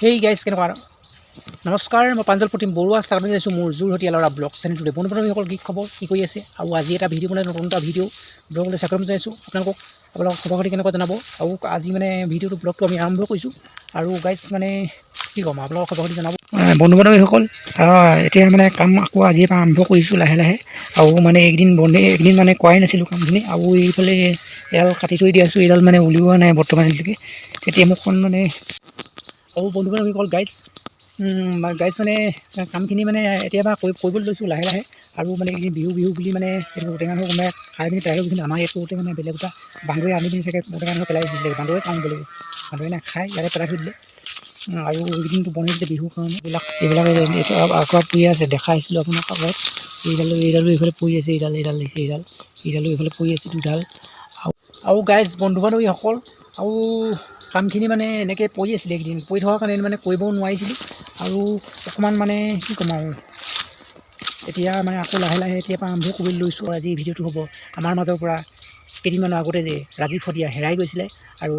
Hey guys কেনেকুৱা নমস্কাৰ মই প্ৰাঞ্জল প্ৰতিম বৰুৱা স্বাগতম জনাইছোঁ মোৰ যোৰহাটীয়া ল'ৰা ব্লগ চেনেলটোতে বন্ধুবান্ধৱীসকল কি খবৰ কি কৰি আছে আৰু আজি এটা ভিডিঅ' বনাই নতুন এটা ভিডিঅ' ব্লগলৈ স্বাগতম জনাইছোঁ আপোনালোকৰ খবৰ খাতি কেনেকুৱা জনাব আৰু আজি মানে ভিডিঅ'টো ব্লগটো আমি আৰম্ভ কৰিছোঁ আৰু গাইজ মানে কি ক'ম আপোনালোকৰ খবৰ খাতি জনাব বন্ধুবান্ধৱীসকল এতিয়া মানে কাম আকৌ আজিৰ পৰা আৰম্ভ কৰিছোঁ লাহে লাহে আৰু মানে একদিন মানে কৰাই নাছিলোঁ কামখিনি আৰু এইফালে এডাল কাটি থৈ দি আছোঁ এইডাল মানে উলিওৱা নাই বৰ্তমানলৈকে তেতিয়া মুখখন মানে আৰু বন্ধুবান্ধৱীসকল গাইজ মানে কামখিনি মানে এতিয়া পৰা কৰিবলৈ লৈছোঁ লাহে লাহে আৰু মানে বিহু বুলি মানে ঔটেঙা কোনোবাই খাই পিনি পেলাই গৈছিল আমাৰ ইয়াতে মানে বেলেগ এটা বান্দৰে আনি পিনি চাগে ঔটেঙা পেলাই দিছিলে বান্দৰে খাওঁ বুলি বান্দৰে নাখায় ইয়াতে পেলাই থৈ দিলে আৰু এইকেইদিনটো বনাই দিলে বিহুৰ কাৰণে এইবিলাক আকৌ পৰি আছে দেখাইছিলোঁ আপোনাক আগত এইডালো এইফালে পৰি আছে এইডালো এইফালে পৰি আছে দুডাল আৰু গাইজ বন্ধুবান্ধৱীসকল আৰু কামখিনি মানে এনেকৈ পৰি আছিলে এইকেইদিন পৰি থকাৰ কাৰণে মানে কৰিবও নোৱাৰিছিলোঁ আৰু অকণমান মানে কি ক'ম আৰু এতিয়া মানে আকৌ লাহে লাহে এতিয়া পৰা আৰম্ভ কৰিবলৈ লৈছোঁ আজি ভিডিঅ'টো হ'ব আমাৰ মাজৰ পৰা কেইদিনমানৰ আগতে যে ৰাজীৱ শদিয়া হেৰাই গৈছিলে আৰু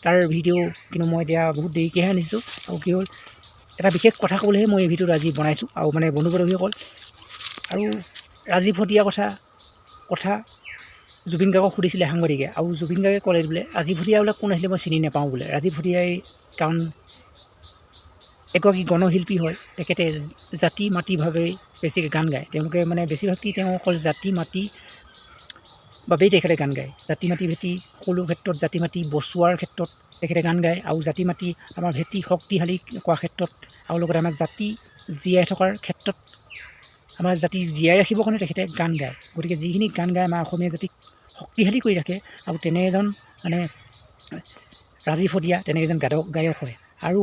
তাৰ ভিডিঅ' কিন্তু মই এতিয়া বহুত দেৰিকৈহে আনিছোঁ আৰু কি হ'ল এটা বিশেষ কথা ক'বলৈহে মই এই ভিডিঅ'টো আজি বনাইছোঁ আৰু মানে বন্ধুবান্ধৱীসকল আৰু ৰাজীৱ শদিয়াৰ কথা জুবিন গাৰ্গক সুধিছিলে সাংবাদিকে আৰু জুবিন গাৰ্গে ক'লে বোলে ৰাজীৱ শদিয়া বোলে কোন আছিলে মই চিনি নাপাওঁ বোলে ৰাজীৱ শদিয়াই কাৰণ এগৰাকী গণশিল্পী হয় তেখেতে জাতি মাতিভাৱে বেছিকৈ গান গায় তেওঁলোকে মানে বেছিভাগটি তেওঁ অকল জাতি মাতি বাবেই তেখেতে গান গায় জাতি মাতি ভেটি সকলো ক্ষেত্ৰত জাতি মাতি বচোৱাৰ ক্ষেত্ৰত তেখেতে গান গায় আৰু জাতি মাতি আমাৰ ভেটি শক্তিশালী কৰাৰ ক্ষেত্ৰত আৰু লগতে আমাৰ জাতি জীয়াই থকাৰ ক্ষেত্ৰত আমাৰ জাতি জীয়াই ৰাখিবৰ কাৰণে তেখেতে গান গায় গতিকে যিখিনি গান গায় আমাৰ অসমীয়া জাতিক শক্তিশালী কৰি ৰাখে আৰু তেনে এজন মানে ৰাজীৱ শদিয়া তেনে এজন গায়ক হয় আৰু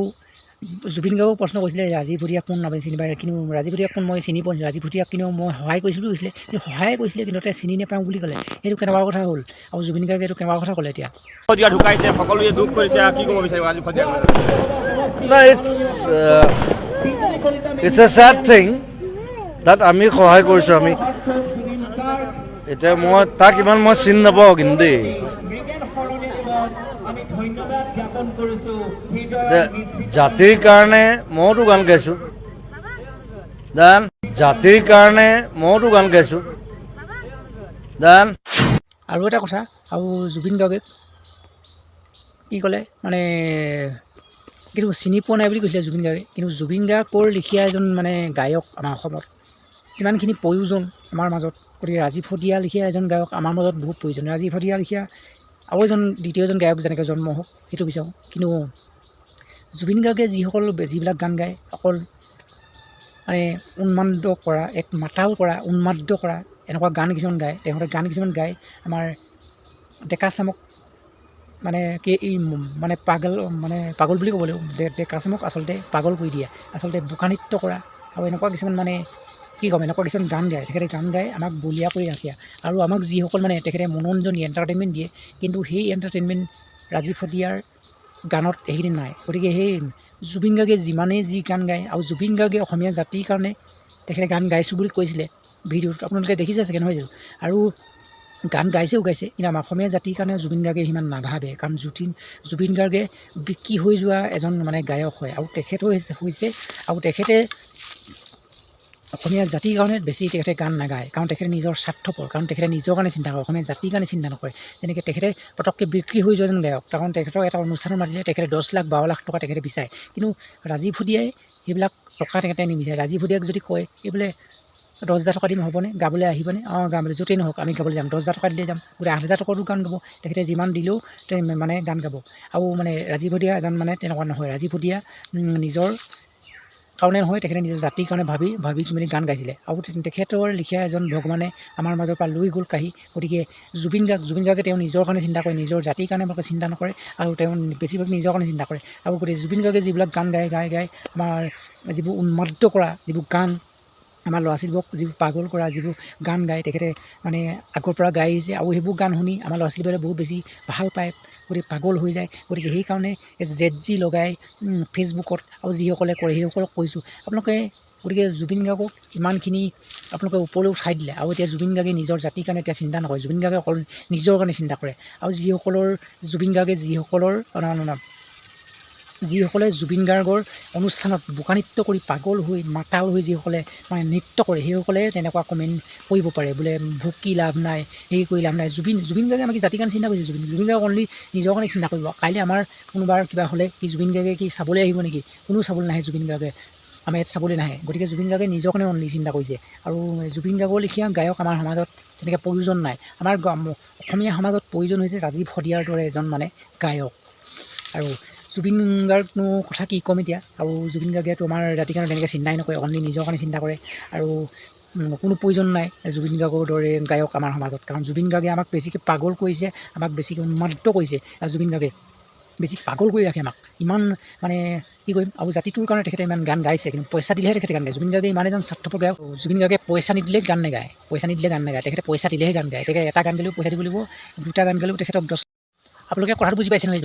জুবিন গাৰ্গক প্ৰশ্ন কৰিছিলে ৰাজীৱ শদিয়া কোন নাপায় চিনি পায় কিন্তু ৰাজীৱ শদিয়া কোন মই চিনি পোৱা নাছিলোঁ ৰাজীৱ শদিয়াক কিন্তু মই সহায় কৰিছিলোঁ কৈছিলে কিন্তু সহায় কৰিছিলে কিন্তু তেওঁ চিনি নাপাওঁ বুলি ক'লে সেইটো কেনেকুৱা কথা হ'ল আৰু জুবিন গাৰ্গে এইটো কেনেকুৱা কথা ক'লে এতিয়া শদিয়া ঢুকাইছে সকলোৱে দুখ কৰিছে কি ক'ব বিচাৰিব ৰাজীৱ শদিয়াৰ কথা No, it's a sad thing that আমি সহায় কৰিছোঁ আমি এতিয়া মই তাক ইমান মই চিনি নাপাওঁ কিন্তু দেই জাতিৰ কাৰণে মইতো গান গাইছোঁ জাতিৰ কাৰণে মইতো গান গাইছোঁ আৰু এটা কথা আৰু জুবিন গাৰ্গে কি ক'লে মানে কিন্তু চিনি পোৱা নাই বুলি কৈছিলে জুবিন গাৰ্গে কিন্তু জুবিন গাৰ্গৰ লিখীয়া এজন মানে গায়ক আমাৰ অসমত ইমানখিনি প্ৰয়োজন আমাৰ মাজত গতিকে ৰাজীৱ শদিয়া লিখীয়া এজন গায়ক আমাৰ মাজত বহুত প্ৰয়োজন ৰাজীৱ শদিয়া লিখীয়া আৰু দ্বিতীয়জন গায়ক যেনেকৈ জন্ম হওক সেইটো বিচাৰোঁ কিন্তু জুবিন গাৰ্গে যিবিলাক গান গায় অকল মানে উন্মাদ কৰা এক মাতাল কৰা উন্মাদ কৰা এনেকুৱা গান কিছুমান গায় তেখেতে গান কিছুমান গায় আমাৰ ডেকা চামক মানে কি মানে পাগল বুলি ক'ব লাগিব ডেকা চামক আচলতে পাগল কৰি দিয়ে আচলতে বোকা নৃত্য কৰা আৰু এনেকুৱা কিছুমান মানে কি ক'ম এনেকুৱা কিছুমান গান গায় তেখেতে গান গাই আমাক বলীয়া কৰি ৰাখে আৰু আমাক যিসকল মানে তেখেতে মনোৰঞ্জন দিয়ে এণ্টাৰটেইনমেণ্ট দিয়ে কিন্তু সেই এণ্টাৰটেইনমেণ্ট ৰাজীৱ শদিয়াৰ গানত এইখিনি নাই গতিকে সেই জুবিন গাৰ্গে যিমানেই যি গান গায় আৰু জুবিন গাৰ্গে অসমীয়া জাতিৰ কাৰণে তেখেতে গান গাইছোঁ বুলি কৈছিলে ভিডিঅ'টোত আপোনালোকে দেখিছে চাগে নহয় জানো আৰু গান গাইছে কিন্তু আমাৰ অসমীয়া জাতিৰ কাৰণে জুবিন গাৰ্গে সিমান নাভাবে কাৰণ জুবিন গাৰ্গে বিক্ৰী হৈ যোৱা এজন মানে গায়ক হয় আৰু তেখেত হৈছে আৰু তেখেতে অসমীয়া জাতিৰ কাৰণে বেছি তেখেতে গান নাগায় কাৰণ তেখেতে নিজৰ স্বাৰ্থপৰ কাৰণ তেখেতে নিজৰ কাৰণে চিন্তা কৰে অসমীয়া জাতিৰ কাৰণে চিন্তা নকৰে যেনেকৈ তেখেতে পটককৈ বিক্ৰী হৈ যোৱা এজন গায়ক কাৰণ তেখেতৰ এটা অনুষ্ঠানত মাতিলে তেখেতে 10 লাখ 12 লাখ টকা তেখেতে বিচাৰে কিন্তু ৰাজীৱ শদিয়াই সেইবিলাক টকা তেখেতে নিবিচাৰে ৰাজীৱ শদিয়াক যদি কয় এই বোলে 10,000 টকা দিম হ'বনে গাবলৈ আহিবনে গাবলৈ য'তেই নহওক আমি গাবলৈ যাম 10,000 টকা দিলে যাম গোটেই 8,000 টকাৰো গান গাব তেখেতে যিমান দিলেও মানে গান গাব আৰু মানে ৰাজীৱ শদিয়া এজন মানে তেনেকুৱা নহয় ৰাজীৱ শদিয়া নিজৰ কাৰণে নহয় তেখেতে নিজৰ জাতিৰ কাৰণে ভাবি মানে গান গাইছিলে আৰু তেখেতৰ লিখীয়া এজন ভগৱানে আমাৰ মাজৰ পৰা লৈ গ'ল কাঢ়ি গতিকে জুবিন গাৰ্গে তেওঁ নিজৰ কাৰণে চিন্তা কৰে নিজৰ জাতিৰ কাৰণে চিন্তা নকৰে আৰু তেওঁ বেছিভাগ নিজৰ কাৰণে চিন্তা কৰে আৰু গতিকে জুবিন গাৰ্গে যিবিলাক গান গাই আমাৰ যিবোৰ উন্মাদ কৰা যিবোৰ গান আমাৰ ল'ৰা ছোৱালীবোৰক যিবোৰ পাগল কৰা যিবোৰ গান গায় তেখেতে মানে আগৰ পৰা গাই আহিছে আৰু সেইবোৰ গান শুনি আমাৰ ল'ৰা ছোৱালীবোৰে বহুত বেছি ভাল পায় গতিকে পাগল হৈ যায় গতিকে সেইকাৰণে ZG লগাই ফেচবুকত আৰু যিসকলে কৰে সেইসকলক কৈছোঁ আপোনালোকে গতিকে জুবিন গাৰ্গক ইমানখিনি আপোনালোকে ওপৰলৈ উঠাই দিলে আৰু এতিয়া জুবিন গাৰ্গে নিজৰ জাতিৰ কাৰণে এতিয়া চিন্তা নকৰে জুবিন গাৰ্গে অকল নিজৰ কাৰণে চিন্তা কৰে আৰু যিসকলৰ যিসকলে জুবিন গাৰ্গৰ অনুষ্ঠানত বোকা নৃত্য কৰি পাগল হৈ মাতাল হৈ যিসকলে মানে নৃত্য কৰে সেইসকলে তেনেকুৱা কমেণ্ট কৰিব পাৰে বোলে ভুকি লাভ নাই হেৰি কৰি লাভ নাই। জুবিন গাৰ্গে আমাক জাতিৰ কাৰণে চিন্তা কৰিছে। জুবিন গাৰ্গ অনলি নিজৰ কাৰণে চিন্তা কৰিব। কাইলৈ আমাৰ কোনোবাৰ কিবা হ'লে কি জুবিন গাৰ্গে কি চাবলৈ আহিব নেকি? কোনো চাবলৈ নাহে জুবিন গাৰ্গে, আমাৰ ইয়াত চাবলৈ নাহে। গতিকে জুবিন গাৰ্গে নিজৰ কাৰণে অনলি চিন্তা কৰিছে। আৰু জুবিন গাৰ্গৰ লেখীয়া গায়ক আমাৰ সমাজত তেনেকৈ প্ৰয়োজন নাই। আমাৰ অসমীয়া সমাজত প্ৰয়োজন হৈছে ৰাজীৱ শদিয়াৰ দৰে এজন মানে গায়ক। আৰু জুবিন গাৰ্গনো কথা কি ক'ম এতিয়া। আৰু জুবিন গাৰ্গেতো আমাৰ জাতিৰ কাৰণে তেনেকৈ চিন্তাই নকৰে, অনলি নিজৰ কাৰণে চিন্তা কৰে। আৰু কোনো প্ৰয়োজন নাই জুবিন গাৰ্গৰ দৰে গায়ক আমাৰ সমাজত। কাৰণ জুবিন গাৰ্গে আমাক বেছিকৈ পাগল কৰিছে, আমাক বেছিকৈ উন্মাদিত কৰিছে। আৰু জুবিন গাৰ্গে বেছি পাগল কৰি ৰাখে আমাক, ইমান মানে কি কৰিম। আৰু জাতিটোৰ কাৰণে তেখেতে ইমান গান গাইছে, কিন্তু পইচা দিলেহে তেখেতে গান গায়। জুবিন গাৰ্গে ইমান এজন স্বাৰ্থপৰ গায়ক। জুবিন গাৰ্গে পইচা নিদিলে গান নাগায়, পইচা নিদিলে গান নাগায়। তেখেতে পইচা দিলেহে গান গায়। তেখেতে এটা গান গালেও পইচা দিব লাগিব, দুটা গান গালেও তেখেতক 10। আপোনালোকে কথাটো বুজি পাইছে নহয়?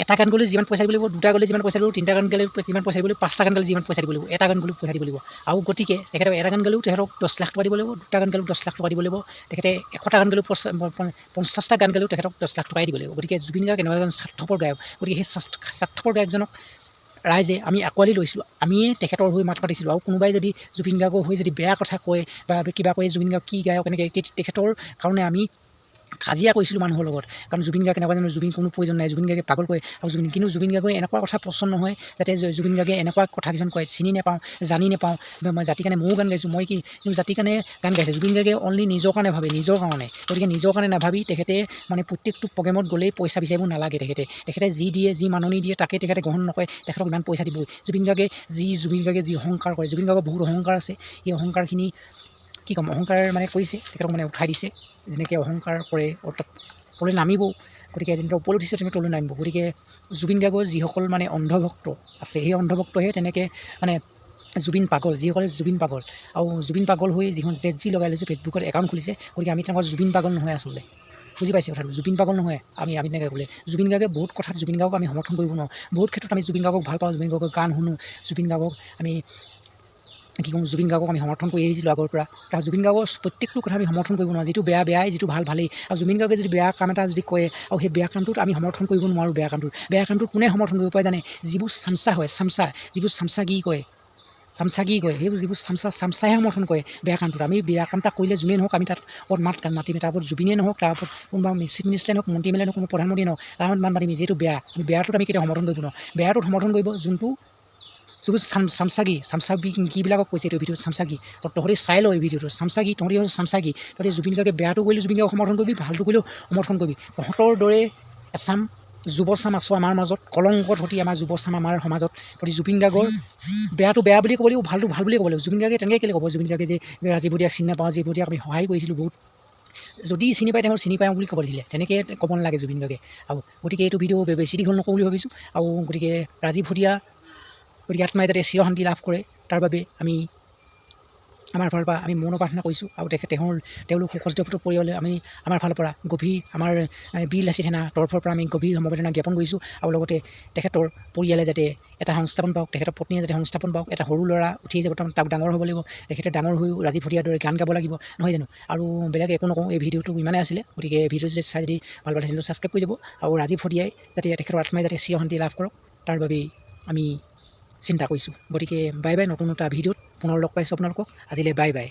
এটা গান গ'লে যিমান পইচা দিব লাগিব, দুটা গ'লে যিমান পইচা দিব লাগিব, তিনিটা গান গালে যিমান পইচা দিব লাগিব, পাঁচটা গান গালে যিমান পইচা দিব লাগিব, এটা গান গ'লেও পইচা দিব লাগিব। আৰু গতিকে তেখেতক এটা গান গালেও তেখেতক 10 লাখ টকা দিব লাগিব, দুটা গান গালেও 10 লাখ টকা দিব লাগিব। তেখেতে 100টা গান গালেও 50টা গান গালেও তেখেতক 10 লাখ টকাই দিব লাগিব। গতিকে জুবিন গাৰ্গ এনেকুৱা এজন স্বাৰ্থপৰ গায়ক। গতিকে সেই স্বাৰ্থপৰ গায়কজনক ৰাইজে আমি আঁকোৱালি লৈছিলোঁ, আমিয়ে তেখেতৰ হৈ মাত মাতিছিলোঁ। আৰু কোনোবাই যদি জুবিন গাৰ্গৰ হৈ যদি বেয়া কথা কয় বা কিবা কয়, জুবিন গাৰ্গ কি গায়ক এনেকৈ, তেখেতৰ কাৰণে আমি কাজিয়া কৰিছিলোঁ মানুহৰ লগত। কাৰণ জুবিন গাৰ্গ এনেকুৱা জানো, জুবিন কোনো প্ৰয়োজন নাই, জুবিন গাৰ্গে পাগল কৰে। আৰু কিন্তু জুবিন গাৰ্গে এনেকুৱা কথা পচন্দ নহয় যাতে জুবিন গাৰ্গে এনেকুৱা কথা কিছুমান কয়, চিনি নাপাওঁ, জানি নাপাওঁ। মই জাতিৰ কাৰণে ময়ো গান গাইছোঁ, মই কি জাতিৰ কাৰণে গান গাইছে। জুবিন গাৰ্গে অনলি নিজৰ কাৰণে ভাবে, নিজৰ কাৰণে। গতিকে নিজৰ কাৰণে নাভাবি তেখেতে মানে প্ৰত্যেকটো প্ৰগ্ৰেমত গ'লেই পইচা বিচাৰিব নালাগে। তেখেতে যি দিয়ে, যি মাননি দিয়ে তাকে তেখেতে গ্ৰহণ নকৰে। তেখেতক ইমান পইচা দিবই। জুবিন গাৰ্গে যি অহংকাৰ কৰে, জুবিন গাৰ্গৰ বহুত অহংকাৰ আছে। এই অহংকাৰখিনি কি ক'ম, অহংকাৰ মানে কৰিছে, তেখেতক মানে উঠাই দিছে। যেনেকৈ অহংকাৰ কৰে অৰ্থাৎ তললৈ নামিব, গতিকে যেনেকৈ ওপৰত উঠিছে তেনেকৈ তললৈ নামিব। গতিকে জুবিন গাৰ্গৰ যিসকল মানে অন্ধভক্ত আছে, সেই অন্ধভক্তহে তেনেকৈ মানে জুবিন পাগল, যিসকলে জুবিন পাগল। আৰু জুবিন পাগল হৈ যিখন ZG লগাই লৈছে, ফেচবুকত একাউণ্ট খুলিছে। গতিকে আমি তেনেকুৱা জুবিন পাগল নহয় আচলতে, বুজি পাইছে কথাটো? জুবিন পাগল নহয় আমি তেনেকৈ ক'লে। জুবিন গাৰ্গে বহুত কথাত জুবিন গাৰ্গক আমি সমৰ্থন কৰিব নোৱাৰোঁ। বহুত ক্ষেত্ৰত আমি জুবিন গাৰ্গক ভাল পাওঁ, জুবিন গাৰ্গৰ গান শুনো, জুবিন গাৰ্গক আমি কি ক'ম, জুবিন গাৰ্গক আমি সমৰ্থন কৰি আহিছিলোঁ আগৰ পৰা। তাৰ জুবিন গাৰ্গৰ প্ৰত্যেকটো কথা আমি সমৰ্থন কৰিব নোৱাৰোঁ। যিটো বেয়া বেয়াই, যিটো ভাল ভালেই। আৰু জুবিন গাৰ্গে যদি বেয়া কাম এটা যদি কৰে, আৰু সেই বেয়া কামটোত আমি সমৰ্থন কৰিব নোৱাৰোঁ। বেয়া কামটোত কোনে সমৰ্থন কৰিব পাৰে জানে? যিবোৰ চামচা হয়, যিবোৰ চামচাগিৰি কৰে, সেইবোৰ যিবোৰ চামচাহে সমৰ্থন কৰে বেয়া কামটোত। আমি বেয়া কাম এটা কৰিলে যোনেই নহওক আমি তাত ওপৰত মাতিম। তাৰ ওপৰত জুবিনেই নহওক, তাৰ ওপৰত কোনোবা চিফ মিনিষ্টাৰে নহওক, মন্ত্ৰী এমেলে নহওক, কোনো প্ৰধানমন্ত্ৰী নহওক, তাৰ ওপৰত মাত মাতিম। যিহেতু বেয়া, আমি বেয়াটোত আমি কেতিয়াও সমৰ্থন কৰিব নোৱাৰোঁ। বেয়াটোত সমৰ্থন কৰিব যোনটো চামচাগিবিলাকক কৈছে এইটো ভিডিঅ'ত চামচাগি। তহঁতি চাই লওঁ এই ভিডিঅ'টো, তহঁতি হৈছে চামচাগি। তহঁতি জুবিন গাৰ্গে বেয়াটো কৰিলে জুবিন গাৰ্গক সমৰ্থন কৰিবি, ভালটো কৰিলেও সমৰ্থন কৰিবি। তহঁতৰ দৰে এচাম যুৱচাম আছোঁ আমাৰ মাজত, কলংকত সৈতে আমাৰ যুৱচাম আমাৰ সমাজত। গতিকে জুবিন গাৰ্গৰ বেয়াটো বেয়া বুলি ক'ব লাগিব, ভালটো ভাল বুলি ক'ব লাগিব। জুবিন গাৰ্গে তেনেকৈ কেলৈ ক'ব? জুবিন গাৰ্গে যে ৰাজীৱ শদিয়াক চিনি নাপাওঁ, ৰাজীৱ শদিয়াক আমি সহায় কৰিছিলোঁ বহুত, যদি চিনি পায় তেওঁ চিনি পাওঁ বুলি ক'ব দিছিলে। তেনেকৈ ক'ব নালাগে জুবিন গাৰ্গে। আৰু গতিকে এইটো ভিডিঅ' বেছি দীঘল নকৰোঁ বুলি ভাবিছোঁ। আৰু গতিকে ৰাজীৱ শদিয়া আত্মাই যাতে চিৰশান্তি লাভ কৰে, তাৰ বাবে আমাৰ ফালৰ পৰা আমি মৌন প্ৰাৰ্থনা কৰিছোঁ। আৰু তেওঁলোক শোকজীৱিত পৰিয়াললৈ আমি আমাৰ ফালৰ পৰা আমাৰ বীৰ লাচিত সেনা তৰফৰ পৰা আমি গভীৰ সমবেদনা জ্ঞাপন কৰিছোঁ। আৰু লগতে তেখেতৰ পৰিয়ালে যাতে এটা সংস্থাপন পাওক, তেখেতৰ পত্নীয়ে যাতে সংস্থাপন পাওক। এটা সৰু ল'ৰা উঠি যাব, তাক ডাঙৰ হ'ব লাগিব। তেখেতে ডাঙৰ হৈও ৰাজীৱ শদিয়াৰ দৰে গান গাব লাগিব, নহয় জানো? আৰু বেলেগ একো নকওঁ, এই ভিডিঅ'টো ইমানেই আছিলে। গতিকে ভিডিঅ'টো যদি চাই যদি ভাল পালে চেনেলটো ছাবস্ক্ৰাইব কৰি যাব। আৰু ৰাজীৱ শদিয়াই যাতে তেখেতৰ আত্মাই যাতে চিৰশান্তি লাভ কৰক, তাৰ বাবেই আমি চিন্তা কৰিছোঁ। গতিকে বাই বাই, নতুন এটা ভিডিঅ'ত পুনৰ লগ পাইছোঁ আপোনালোকক। আজিলৈ বাই বাই।